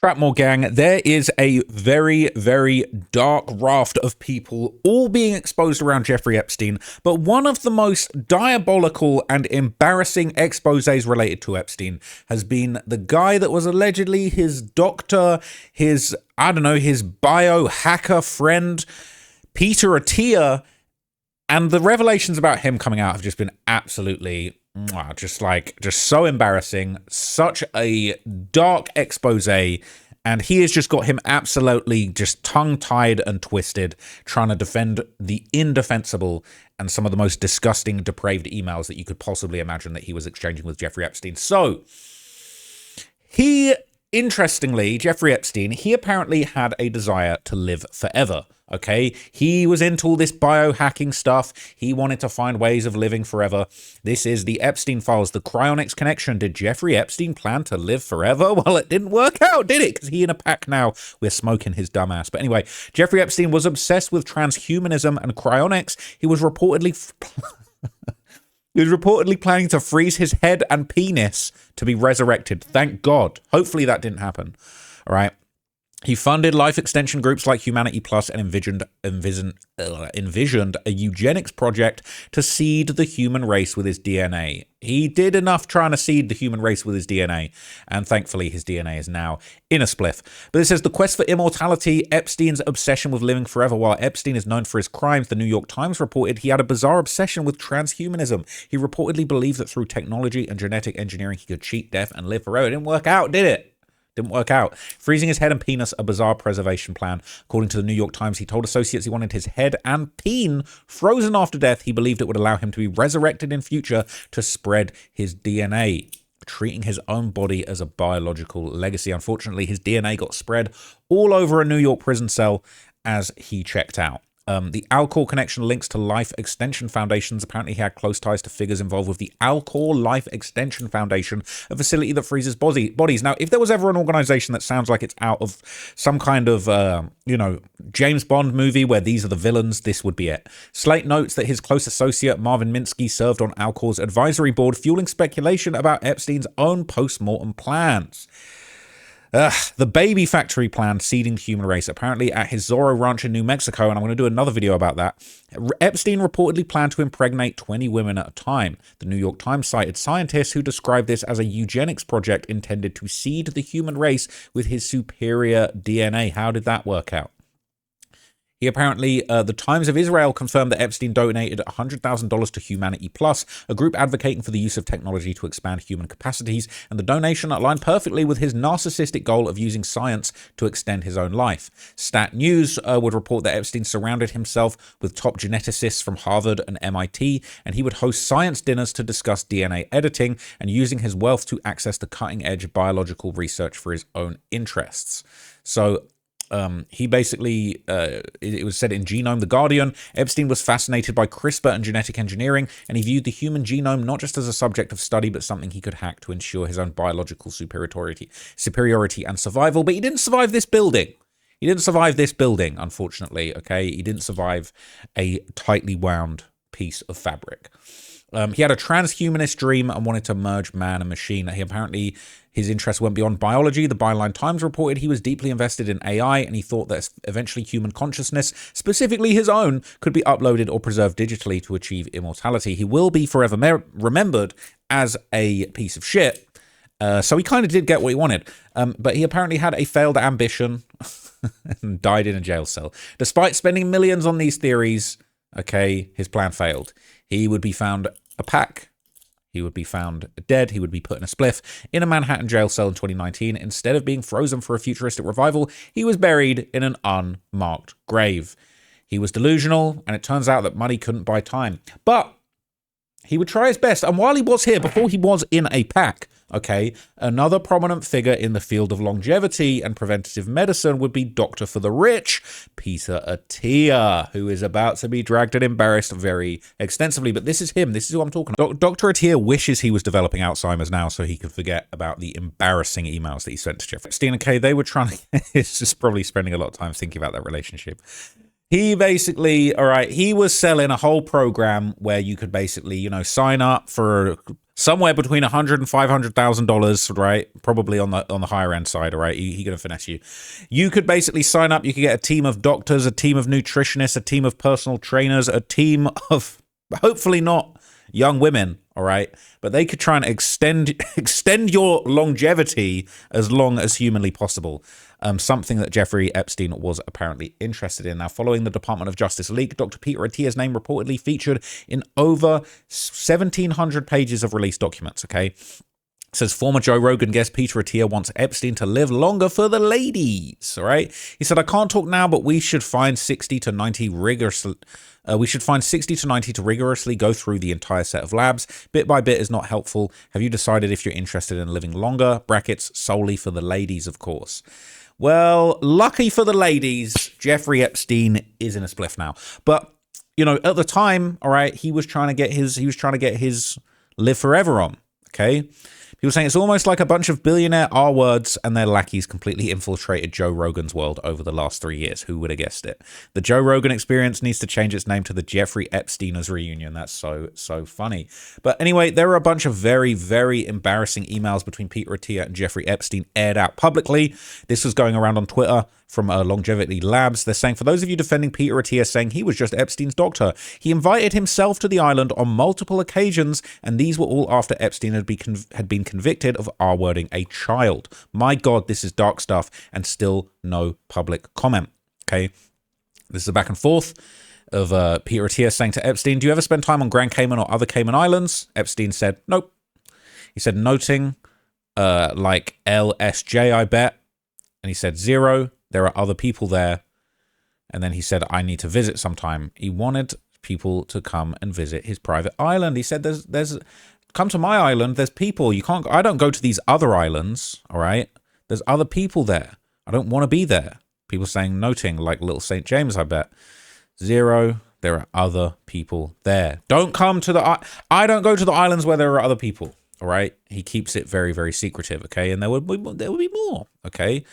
Trapmore gang, there is a very, very dark raft of people all being exposed around Jeffrey Epstein, but one of the most diabolical and embarrassing exposés related to Epstein has been the guy that was allegedly his doctor, his biohacker friend, Peter Attia, and the revelations about him coming out have just been absolutely just so embarrassing, such a dark expose, and he has just got him absolutely just tongue-tied and twisted, trying to defend the indefensible and some of the most disgusting, depraved emails that you could possibly imagine that he was exchanging with Jeffrey Epstein. So, interestingly, Jeffrey Epstein, he apparently had a desire to live forever. Okay, he was into all this biohacking stuff. He wanted to find ways of living forever. This is the Epstein files, the cryonics connection. Did Jeffrey Epstein plan to live forever? Well, it didn't work out, did it? Because he in a pack now. We're smoking his dumb ass. But anyway, Jeffrey Epstein was obsessed with transhumanism and cryonics. He was reportedly planning to freeze his head and penis to be resurrected. Thank God. Hopefully that didn't happen. All right. He funded life extension groups like Humanity Plus and envisioned a eugenics project to seed the human race with his DNA. He did enough trying to seed the human race with his DNA, and thankfully his DNA is now in a spliff. But it says the quest for immortality, Epstein's obsession with living forever. While Epstein is known for his crimes, the New York Times reported he had a bizarre obsession with transhumanism. He reportedly believed that through technology and genetic engineering he could cheat death and live forever. It didn't work out, did it? Didn't work out. Freezing his head and penis, a bizarre preservation plan. According to the New York Times, he told associates he wanted his head and peen frozen after death. He believed it would allow him to be resurrected in future to spread his DNA, treating his own body as a biological legacy. Unfortunately, his DNA got spread all over a New York prison cell as he checked out. The Alcor connection links to Life Extension Foundations. Apparently he had close ties to figures involved with the Alcor Life Extension Foundation, a facility that freezes bodies. Now, if there was ever an organization that sounds like it's out of some kind of, James Bond movie where these are the villains, this would be it. Slate notes that his close associate, Marvin Minsky, served on Alcor's advisory board, fueling speculation about Epstein's own post-mortem plans. The baby factory plan seeding the human race, apparently at his Zorro ranch in New Mexico, and I'm going to do another video about that. Epstein reportedly planned to impregnate 20 women at a time. The New York Times cited scientists who described this as a eugenics project intended to seed the human race with his superior DNA. How did that work out? He apparently, the Times of Israel confirmed that Epstein donated $100,000 to Humanity Plus, a group advocating for the use of technology to expand human capacities, and the donation aligned perfectly with his narcissistic goal of using science to extend his own life. Stat News would report that Epstein surrounded himself with top geneticists from Harvard and MIT, and he would host science dinners to discuss DNA editing and using his wealth to access the cutting-edge biological research for his own interests. So, he basically, it was said in Genome, The Guardian, Epstein was fascinated by CRISPR and genetic engineering, and he viewed the human genome not just as a subject of study, but something he could hack to ensure his own biological superiority and survival. But he didn't survive this building. He didn't survive this building, unfortunately, okay? He didn't survive a tightly wound piece of fabric. He had a transhumanist dream and wanted to merge man and machine. His interest went beyond biology. The Byline Times reported he was deeply invested in AI, and he thought that eventually human consciousness, specifically his own, could be uploaded or preserved digitally to achieve immortality. He will be forever remembered as a piece of shit. So he kind of did get what he wanted. But he apparently had a failed ambition and died in a jail cell. Despite spending millions on these theories, okay, his plan failed. He would be found a pack. He would be found dead. He would be put in a spliff in a Manhattan jail cell in 2019. Instead of being frozen for a futuristic revival, he was buried in an unmarked grave. He was delusional, and it turns out that money couldn't buy time. But he would try his best. And while he was here, before he was in a pack, okay, another prominent figure in the field of longevity and preventative medicine would be Doctor for the Rich, Peter Attia, who is about to be dragged and embarrassed very extensively. But this is him. This is who I'm talking about. Dr. Attia wishes he was developing Alzheimer's now so he could forget about the embarrassing emails that he sent to Jeffrey Epstein. Okay, they were trying to... It's just probably spending a lot of time thinking about that relationship. He basically, all right, he was selling a whole program where you could basically, sign up for somewhere between $100,000 and $500,000, right? Probably on the higher end side, all right? He gonna finesse you. You could basically sign up. You could get a team of doctors, a team of nutritionists, a team of personal trainers, a team of hopefully not young women, all right? But they could try and extend your longevity as long as humanly possible. Something that Jeffrey Epstein was apparently interested in. Now, following the Department of Justice leak, Dr. Peter Attia's name reportedly featured in over 1,700 pages of released documents, okay? Says former Joe Rogan guest Peter Attia wants Epstein to live longer for the ladies, all right? He said, I can't talk now, but we should find 60 to 90 rigorously to rigorously go through the entire set of labs. Bit by bit is not helpful. Have you decided if you're interested in living longer? Brackets, solely for the ladies, of course. Well, lucky for the ladies, Jeffrey Epstein is in a spliff now. But, you know, at the time, all right, he was trying to get his live forever on, okay? People saying it's almost like a bunch of billionaire R-words and their lackeys completely infiltrated Joe Rogan's world over the last 3 years. Who would have guessed it? The Joe Rogan Experience needs to change its name to the Jeffrey Epsteiners Reunion. That's so funny. But anyway, there were a bunch of very, very embarrassing emails between Peter Attia and Jeffrey Epstein aired out publicly. This was going around on Twitter from Longevity Labs. They're saying, for those of you defending Peter Attia, saying he was just Epstein's doctor, he invited himself to the island on multiple occasions, and these were all after Epstein had been convicted of R-wording a child. My God, this is dark stuff, and still no public comment. Okay, this is a back and forth of Peter Attia saying to Epstein, do you ever spend time on Grand Cayman or other Cayman Islands? Epstein said, nope. He said, noting like LSJ, I bet. And he said, 0. There are other people there. And then he said, I need to visit sometime. He wanted people to come and visit his private island. He said, there's come to my island. There's people. I don't go to these other islands. All right. There's other people there. I don't want to be there. People saying, noting like little St. James, I bet. 0. There are other people there. Don't come to I don't go to the islands where there are other people. All right. He keeps it very, very secretive. Okay. And there would be more. Okay.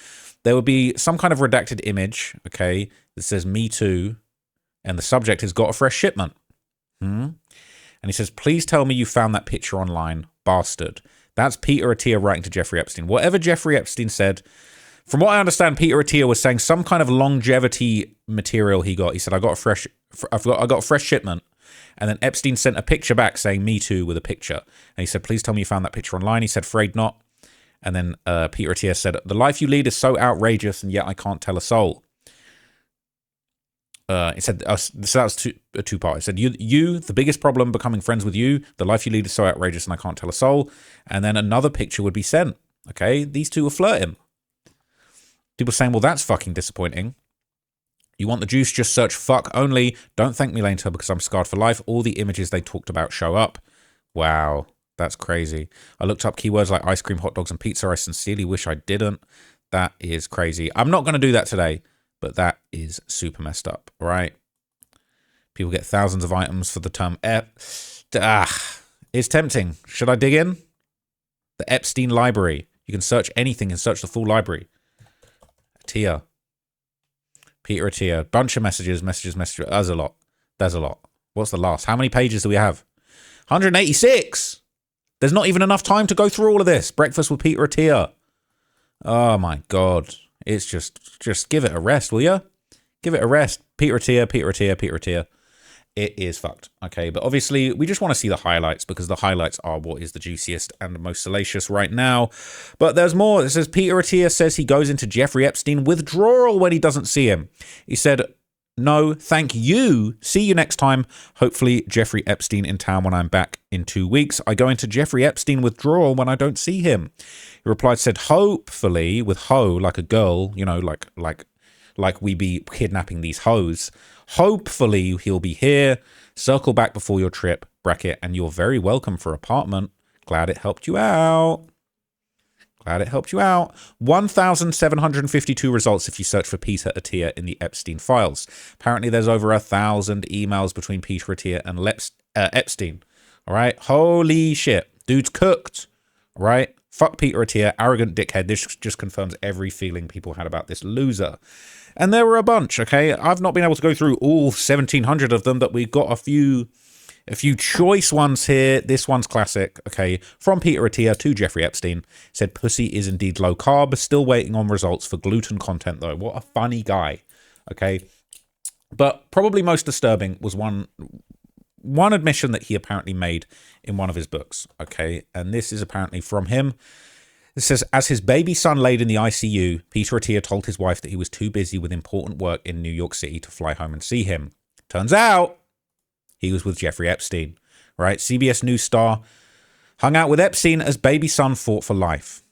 There would be some kind of redacted image, okay, that says me too, and the subject has got a fresh shipment. And he says, please tell me you found that picture online, bastard. That's Peter Attia writing to Jeffrey Epstein. Whatever Jeffrey Epstein said, from what I understand, Peter Attia was saying some kind of longevity material he got. He said, I got a fresh shipment. And then Epstein sent a picture back saying me too with a picture. And he said, please tell me you found that picture online. He said, afraid not. And then Peter Attia said, the life you lead is so outrageous, and yet I can't tell a soul. He said, so that was two-part. He said, you, the biggest problem becoming friends with you, the life you lead is so outrageous, and I can't tell a soul. And then another picture would be sent. Okay, these two were flirting. People saying, well, that's fucking disappointing. You want the juice, just search fuck only. Don't thank me later because I'm scarred for life. All the images they talked about show up. Wow. That's crazy. I looked up keywords like ice cream, hot dogs, and pizza. I sincerely wish I didn't. That is crazy. I'm not going to do that today, but that is super messed up, right? People get thousands of items for the term it's tempting. Should I dig in? The Epstein library. You can search anything and search the full library. Attia. Peter Attia. Bunch of messages. There's a lot. What's the last? How many pages do we have? 186. There's not even enough time to go through all of this. Breakfast with Peter Attia. Oh my God. It's just give it a rest, will you? Give it a rest. Peter Attia. It is fucked. Okay, but obviously we just want to see the highlights because the highlights are what is the juiciest and the most salacious right now. But there's more. It says Peter Attia says he goes into Jeffrey Epstein withdrawal when he doesn't see him. He said, no, thank you. See you next time. Hopefully Jeffrey Epstein in town when I'm back in 2 weeks. I go into Jeffrey Epstein withdrawal when I don't see him. He replied, said, hopefully, with ho, like a girl, you know, like we be kidnapping these hoes. Hopefully he'll be here. Circle back before your trip, bracket, and you're very welcome for apartment. Glad it helped you out. 1,752 results if you search for Peter Attia in the Epstein files. Apparently there's over 1,000 emails between Peter Attia and Epstein. All right. Holy shit. Dude's cooked. All right. Fuck Peter Attia. Arrogant dickhead. This just confirms every feeling people had about this loser. And there were a bunch. Okay. I've not been able to go through all 1,700 of them, but we got a few A few choice ones here. This one's classic. Okay. From Peter Attia to Jeffrey Epstein. Said pussy is indeed low carb. Still waiting on results for gluten content though. What a funny guy. Okay. But probably most disturbing was one admission that he apparently made in one of his books. Okay. And this is apparently from him. It says, as his baby son laid in the ICU, Peter Attia told his wife that he was too busy with important work in New York City to fly home and see him. Turns out he was with Jeffrey Epstein, right? CBS News star hung out with Epstein as baby son fought for life.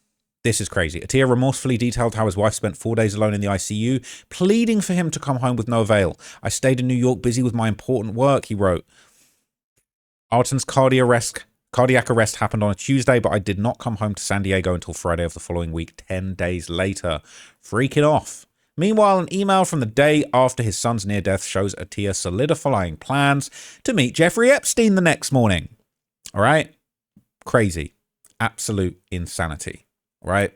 This is crazy. Attia remorsefully detailed how his wife spent 4 days alone in the ICU, pleading for him to come home with no avail. I stayed in New York busy with my important work, he wrote. Arten's cardiac arrest happened on a Tuesday, but I did not come home to San Diego until Friday of the following week, 10 days later. Freaking off. Meanwhile, an email from the day after his son's near death shows Attia solidifying plans to meet Jeffrey Epstein the next morning. All right? Crazy. Absolute insanity. All right?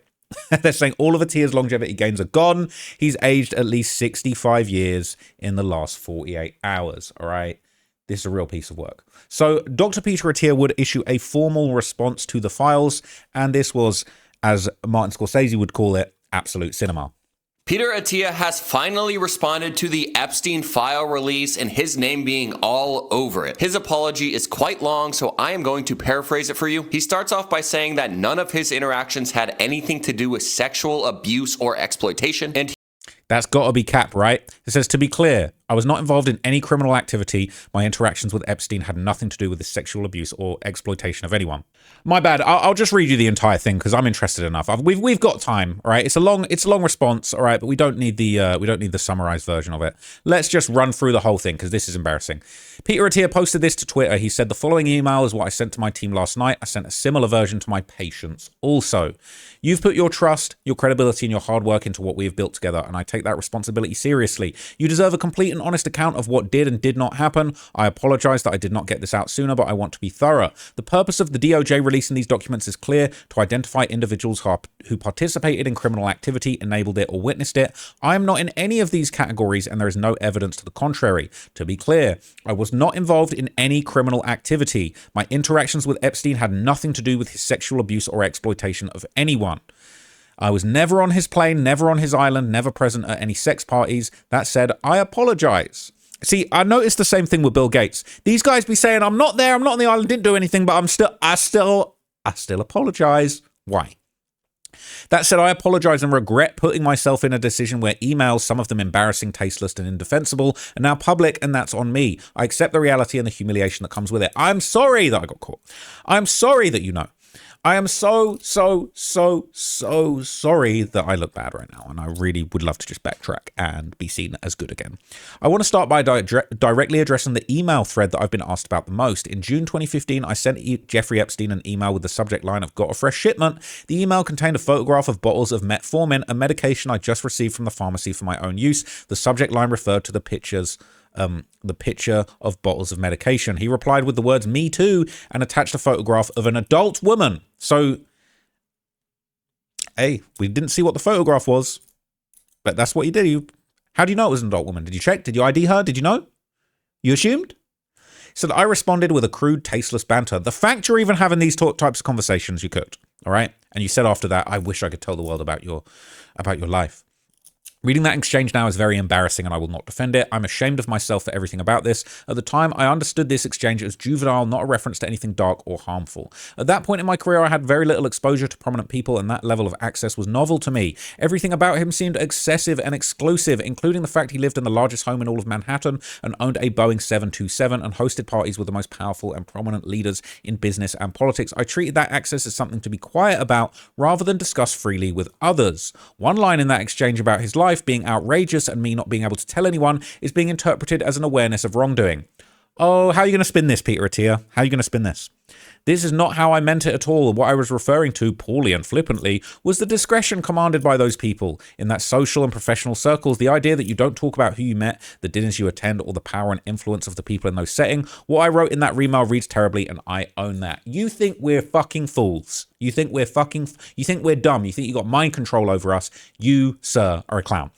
They're saying all of Attia's longevity gains are gone. He's aged at least 65 years in the last 48 hours. All right? This is a real piece of work. So Dr. Peter Attia would issue a formal response to the files, and this was, as Martin Scorsese would call it, absolute cinema. Peter Attia has finally responded to the Epstein file release and his name being all over it. His apology is quite long, so I am going to paraphrase it for you. He starts off by saying that none of his interactions had anything to do with sexual abuse or exploitation, and that's got to be cap, right? It says, to be clear, I was not involved in any criminal activity. My interactions with Epstein had nothing to do with the sexual abuse or exploitation of anyone. My bad. I'll just read you the entire thing because I'm interested enough. We've got time, all right? It's a long response, all right, but we don't need the summarized version of it. Let's just run through the whole thing because this is embarrassing. Peter Attia posted this to Twitter. He said, the following email is what I sent to my team last night. I sent a similar version to my patients also. You've put your trust, your credibility, and your hard work into what we have built together, and I take that responsibility seriously. You deserve a complete and honest account of what did and did not happen. I apologize that I did not get this out sooner, but I want to be thorough. The purpose of the DOJ releasing these documents is clear: to identify individuals who participated in criminal activity, enabled it, or witnessed it. I am not in any of these categories, and there is no evidence to the contrary. To be clear, I was not involved in any criminal activity. My interactions with Epstein had nothing to do with his sexual abuse or exploitation of anyone. I was never on his plane, never on his island, never present at any sex parties. That said, I apologize. See, I noticed the same thing with Bill Gates. These guys be saying, I'm not there, I'm not on the island, didn't do anything, but I still apologize. Why? That said, I apologize and regret putting myself in a decision where emails, some of them embarrassing, tasteless, and indefensible, are now public, and that's on me. I accept the reality and the humiliation that comes with it. I'm sorry that I got caught. I'm sorry that you know. I am so sorry that I look bad right now, and I really would love to just backtrack and be seen as good again. I want to start by directly addressing the email thread that I've been asked about the most. In June 2015, I sent Jeffrey Epstein an email with the subject line of "Got a fresh shipment." The email contained a photograph of bottles of metformin, a medication I just received from the pharmacy for my own use. The subject line referred to the picture of bottles of medication. He replied with the words "me too" and attached a photograph of an adult woman. So, hey, we didn't see what the photograph was, but that's what you did. How do you know it was an adult woman? Did you check? Did you ID her? Did you know? You assumed? So I responded with a crude, tasteless banter. The fact you're even having these types of conversations, you could, all right? And you said after that, I wish I could tell the world about your life. Reading that exchange now is very embarrassing and I will not defend it. I'm ashamed of myself for everything about this. At the time, I understood this exchange as juvenile, not a reference to anything dark or harmful. At that point in my career, I had very little exposure to prominent people and that level of access was novel to me. Everything about him seemed excessive and exclusive, including the fact he lived in the largest home in all of Manhattan and owned a Boeing 727 and hosted parties with the most powerful and prominent leaders in business and politics. I treated that access as something to be quiet about rather than discuss freely with others. One line in that exchange about his life being outrageous and me not being able to tell anyone is being interpreted as an awareness of wrongdoing. Oh, how are you going to spin this, Peter Attia? How are you going to spin this? This is not how I meant it at all. What I was referring to, poorly and flippantly, was the discretion commanded by those people in that social and professional circles, the idea that you don't talk about who you met, the dinners you attend, or the power and influence of the people in those settings. What I wrote in that email reads terribly, and I own that. You think we're fucking fools. You think we're dumb. You think you got mind control over us. You, sir, are a clown.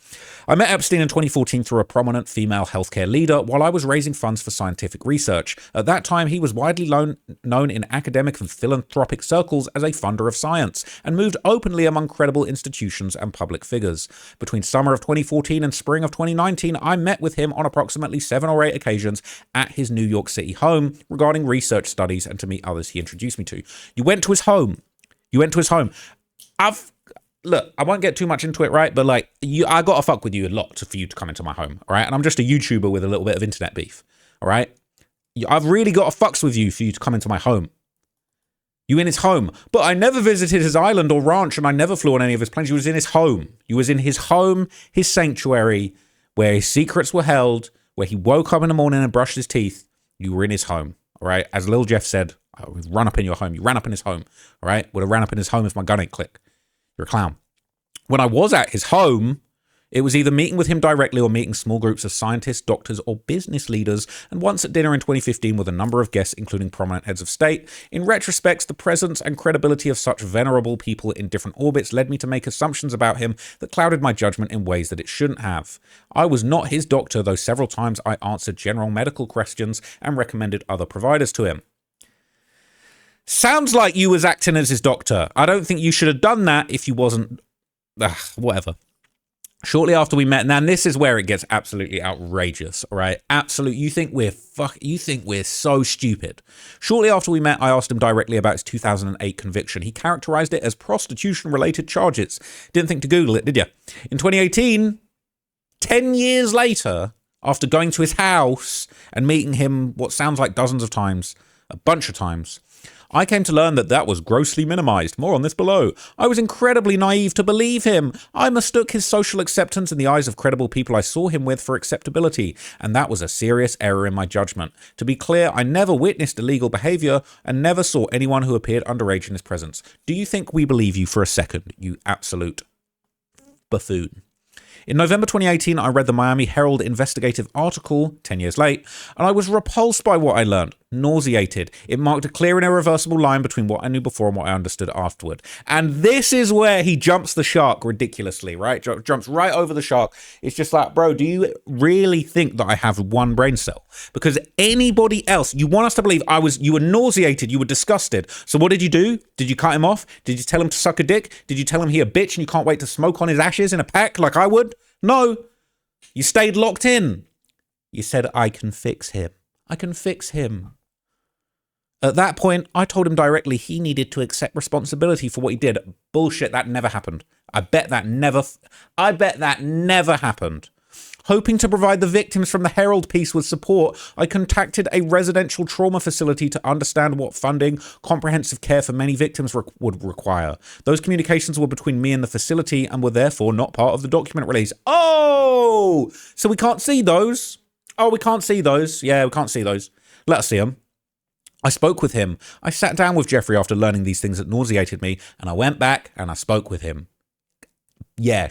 I met Epstein in 2014 through a prominent female healthcare leader while I was raising funds for scientific research. At that time, he was widely known in academic and philanthropic circles as a funder of science and moved openly among credible institutions and public figures. Between summer of 2014 and spring of 2019, I met with him on approximately 7 or 8 occasions at his New York City home regarding research studies and to meet others he introduced me to. You went to his home. Look, I won't get too much into it, right? But I gotta fuck with you a lot for you to come into my home, all right? And I'm just a YouTuber with a little bit of internet beef, all right? I've really got to fucks with you for you to come into my home. You in his home. But I never visited his island or ranch, and I never flew on any of his planes. You was in his home. You was in his home, his sanctuary, where his secrets were held, where he woke up in the morning and brushed his teeth. You were in his home, all right? As Lil Jeff said, I would run up in your home. You ran up in his home, all right? Would have ran up in his home if my gun ain't click. You're a clown. When I was at his home, it was either meeting with him directly or meeting small groups of scientists, doctors, or business leaders, and once at dinner in 2015 with a number of guests, including prominent heads of state. In retrospect, the presence and credibility of such venerable people in different orbits led me to make assumptions about him that clouded my judgment in ways that it shouldn't have. I was not his doctor, though several times I answered general medical questions and recommended other providers to him. Sounds like you was acting as his doctor. I don't think you should have done that if you wasn't... whatever. Shortly after we met, now this is where it gets absolutely outrageous, all right? You think we're so stupid. Shortly after we met, I asked him directly about his 2008 conviction. He characterized it as prostitution-related charges. Didn't think to Google it, did you? In 2018, 10 years later, after going to his house and meeting him what sounds like dozens of times, a bunch of times, I came to learn that was grossly minimized. More on this below. I was incredibly naive to believe him. I mistook his social acceptance in the eyes of credible people I saw him with for acceptability, and that was a serious error in my judgment. To be clear, I never witnessed illegal behavior and never saw anyone who appeared underage in his presence. Do you think we believe you for a second, you absolute buffoon? In November 2018, I read the Miami Herald investigative article, 10 years late, and I was repulsed by what I learned, nauseated. It marked a clear and irreversible line between what I knew before and what I understood afterward. And this is where he jumps the shark ridiculously, right? Jumps right over the shark. It's just like, bro, do you really think that I have one brain cell? Because anybody else, you want us to believe you were nauseated, you were disgusted. So what did you do? Did you cut him off? Did you tell him to suck a dick? Did you tell him he a bitch and you can't wait to smoke on his ashes in a pack like I would? No, you stayed locked in. You said, I can fix him. I can fix him. At that point, I told him directly he needed to accept responsibility for what he did. Bullshit, that never happened. I bet that never happened. Hoping to provide the victims from the Herald piece with support, I contacted a residential trauma facility to understand what funding, comprehensive care for many victims would require. Those communications were between me and the facility and were therefore not part of the document release. Oh, so we can't see those? Oh, we can't see those. Yeah, we can't see those. Let us see them. I spoke with him. I sat down with Jeffrey after learning these things that nauseated me, and I went back and I spoke with him. Yeah,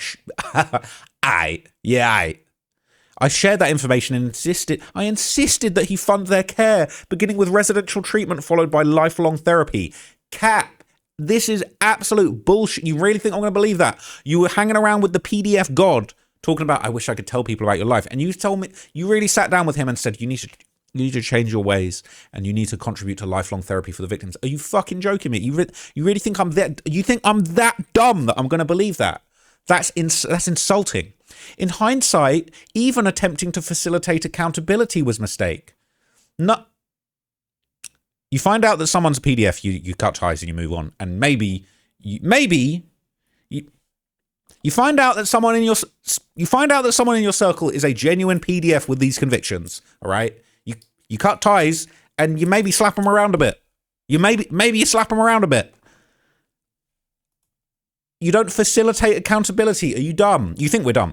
I shared that information and insisted that he fund their care, beginning with residential treatment followed by lifelong therapy. Cap, this is absolute bullshit. You really think I'm going to believe that? You were hanging around with the PDF god talking about, I wish I could tell people about your life. And you told me, you really sat down with him and said, you need to change your ways and you need to contribute to lifelong therapy for the victims. Are you fucking joking me? You really think I'm that dumb that I'm going to believe that? That's insulting. In hindsight, even attempting to facilitate accountability was a mistake. No, you find out that someone's a PDF, you cut ties and you move on, and maybe you find out that someone in your circle is a genuine PDF with these convictions. All right, you cut ties and you maybe slap them around a bit. Maybe you slap them around a bit. You don't facilitate accountability. Are you dumb? You think we're dumb.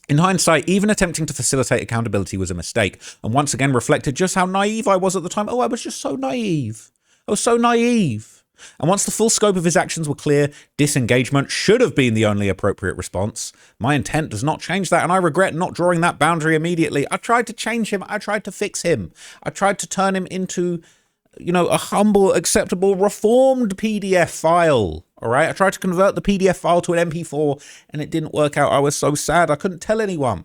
In hindsight, even attempting to facilitate accountability was a mistake, and once again reflected just how naive I was at the time. Oh, I was just so naive. I was so naive. And once the full scope of his actions were clear, disengagement should have been the only appropriate response. My intent does not change that, and I regret not drawing that boundary immediately. I tried to change him. I tried to fix him. I tried to turn him into, a humble, acceptable, reformed PDF file. All right. I tried to convert the PDF file to an MP4 and it didn't work out. I was so sad. I couldn't tell anyone.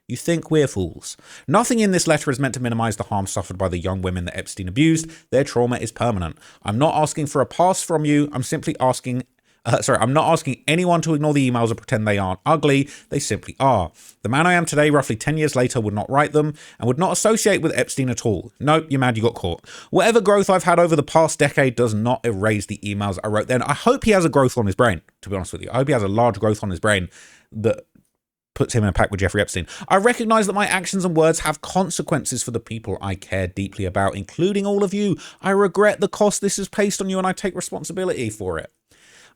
You think we're fools. Nothing in this letter is meant to minimize the harm suffered by the young women that Epstein abused. Their trauma is permanent. I'm not asking for a pass from you. I'm simply asking I'm not asking anyone to ignore the emails and pretend they aren't ugly. They simply are. The man I am today, roughly 10 years later, would not write them and would not associate with Epstein at all. Nope, you're mad you got caught. Whatever growth I've had over the past decade does not erase the emails I wrote then. I hope he has a growth on his brain, to be honest with you. I hope he has a large growth on his brain that puts him in a pack with Jeffrey Epstein. I recognize that my actions and words have consequences for the people I care deeply about, including all of you. I regret the cost this has placed on you and I take responsibility for it.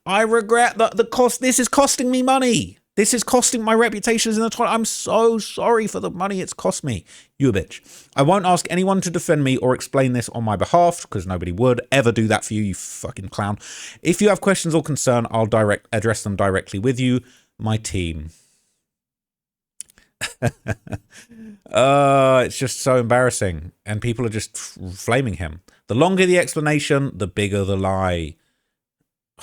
I regret that this is costing me money. This is costing my reputation in the toilet. I'm so sorry for the money it's cost me. You a bitch. I won't ask anyone to defend me or explain this on my behalf, because nobody would ever do that for you, you fucking clown. If you have questions or concern, I'll address them directly with you, my team. It's just so embarrassing, and people are just flaming him. The longer the explanation, the bigger the lie.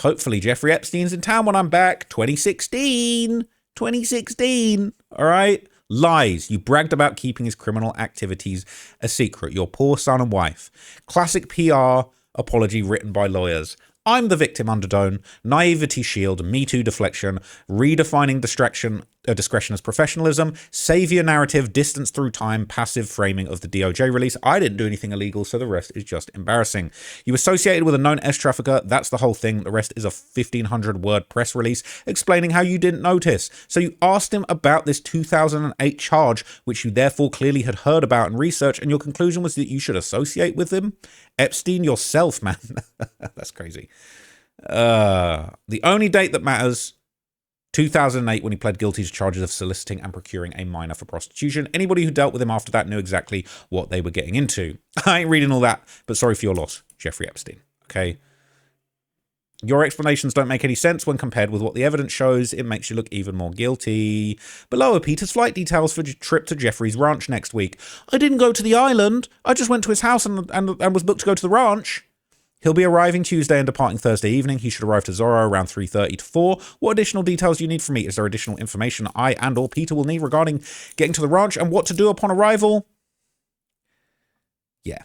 Hopefully Jeffrey Epstein's in town when I'm back. 2016. All right. Lies. You bragged about keeping his criminal activities a secret. Your poor son and wife. Classic PR apology written by lawyers. I'm the victim undertone, naivety shield, Me Too deflection, redefining discretion as professionalism, savior narrative, distance through time, passive framing of the DOJ release. I didn't do anything illegal, so the rest is just embarrassing. You associated with a known S-trafficker, that's the whole thing. The rest is a 1,500-word press release explaining how you didn't notice. So you asked him about this 2008 charge, which you therefore clearly had heard about and researched, and your conclusion was that you should associate with him? Epstein yourself, man. That's crazy. The only date that matters, 2008, when he pled guilty to charges of soliciting and procuring a minor for prostitution. Anybody who dealt with him after that knew exactly what they were getting into. I ain't reading all that, but sorry for your loss, Jeffrey Epstein. Okay? Your explanations don't make any sense when compared with what the evidence shows. It makes you look even more guilty. Below are Peter's flight details for a trip to Jeffrey's ranch next week. I didn't go to the island. I just went to his house and was booked to go to the ranch. He'll be arriving Tuesday and departing Thursday evening. He should arrive to Zorro around 3:30 to 4. What additional details do you need from me? Is there additional information I and or Peter will need regarding getting to the ranch and what to do upon arrival? Yeah.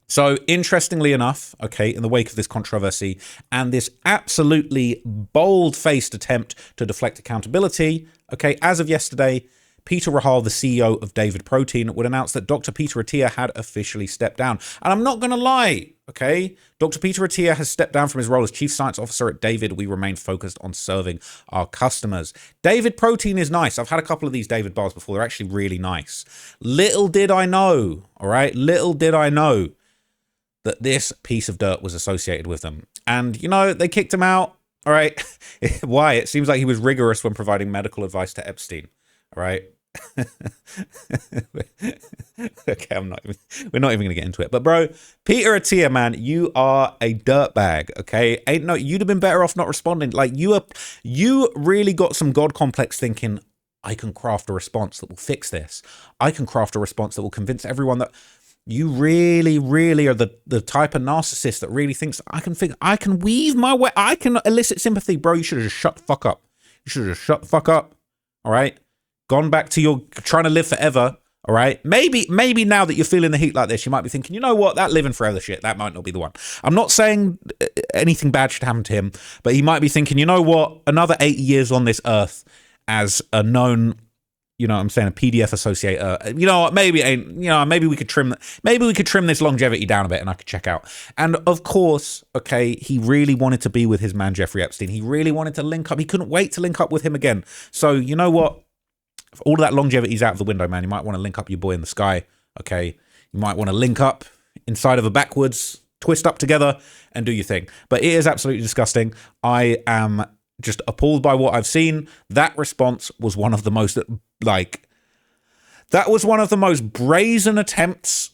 So, interestingly enough, okay, in the wake of this controversy and this absolutely bold-faced attempt to deflect accountability, okay, as of yesterday, Peter Rahal, the CEO of David Protein, would announce that Dr. Peter Attia had officially stepped down. And I'm not going to lie, okay? Dr. Peter Attia has stepped down from his role as Chief Science Officer at David. We remain focused on serving our customers. David Protein is nice. I've had a couple of these David bars before. They're actually really nice. Little did I know, all right? Little did I know that this piece of dirt was associated with them. And, they kicked him out, all right? Why? It seems like he was rigorous when providing medical advice to Epstein, all right? Okay, we're not even gonna get into it. But bro, Peter Attia, man, you are a dirtbag, okay? You'd have been better off not responding. Like, you really got some God complex thinking, I can craft a response that will fix this. I can craft a response that will convince everyone that you really, really are the type of narcissist that really thinks I can weave my way, I can elicit sympathy. Bro, you should have just shut the fuck up. You should have just shut the fuck up. All right? Gone back to your trying to live forever. All right? Maybe now that you're feeling the heat like this, you might be thinking, you know what? That living forever shit, that might not be the one. I'm not saying anything bad should happen to him, but he might be thinking, you know what? Another 80 years on this earth as a known, a PDF associator. You know what? Maybe we could trim this longevity down a bit and I could check out. And of course, okay, he really wanted to be with his man, Jeffrey Epstein. He really wanted to link up. He couldn't wait to link up with him again. So you know what? If all of that longevity's out of the window, man, you might want to link up your boy in the sky. Okay. You might want to link up inside of a backwoods, twist up together and do your thing. But it is absolutely disgusting. I am just appalled by what I've seen. That response was one of the most brazen attempts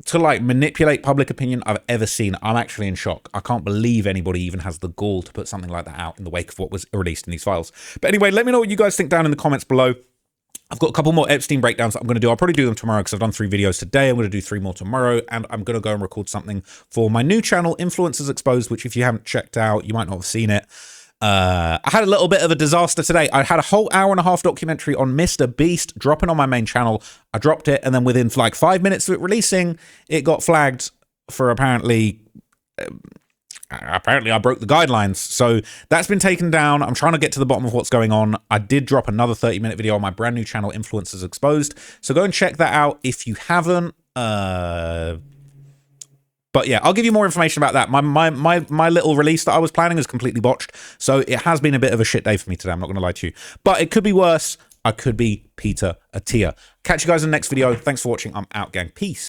to like manipulate public opinion I've ever seen. I'm actually in shock. I can't believe anybody even has the gall to put something like that out in the wake of what was released in these files. But anyway, let me know what you guys think down in the comments below. I've got a couple more Epstein breakdowns that I'm going to do. I'll probably do them tomorrow because I've done 3 videos today. I'm going to do 3 more tomorrow, and I'm going to go and record something for my new channel, Influencers Exposed, which if you haven't checked out, you might not have seen it. I had a little bit of a disaster today. I had a whole hour-and-a-half documentary on Mr. Beast dropping on my main channel. I dropped it, and then within like 5 minutes of it releasing, it got flagged for apparently I broke the guidelines. So that's been taken down. I'm trying to get to the bottom of what's going on. I did drop another 30-minute video on my brand new channel, Influencers Exposed. So go and check that out if you haven't. But yeah, I'll give you more information about that. My little release that I was planning is completely botched. So it has been a bit of a shit day for me today. I'm not going to lie to you. But it could be worse. I could be Peter Attia. Catch you guys in the next video. Thanks for watching. I'm out, gang. Peace.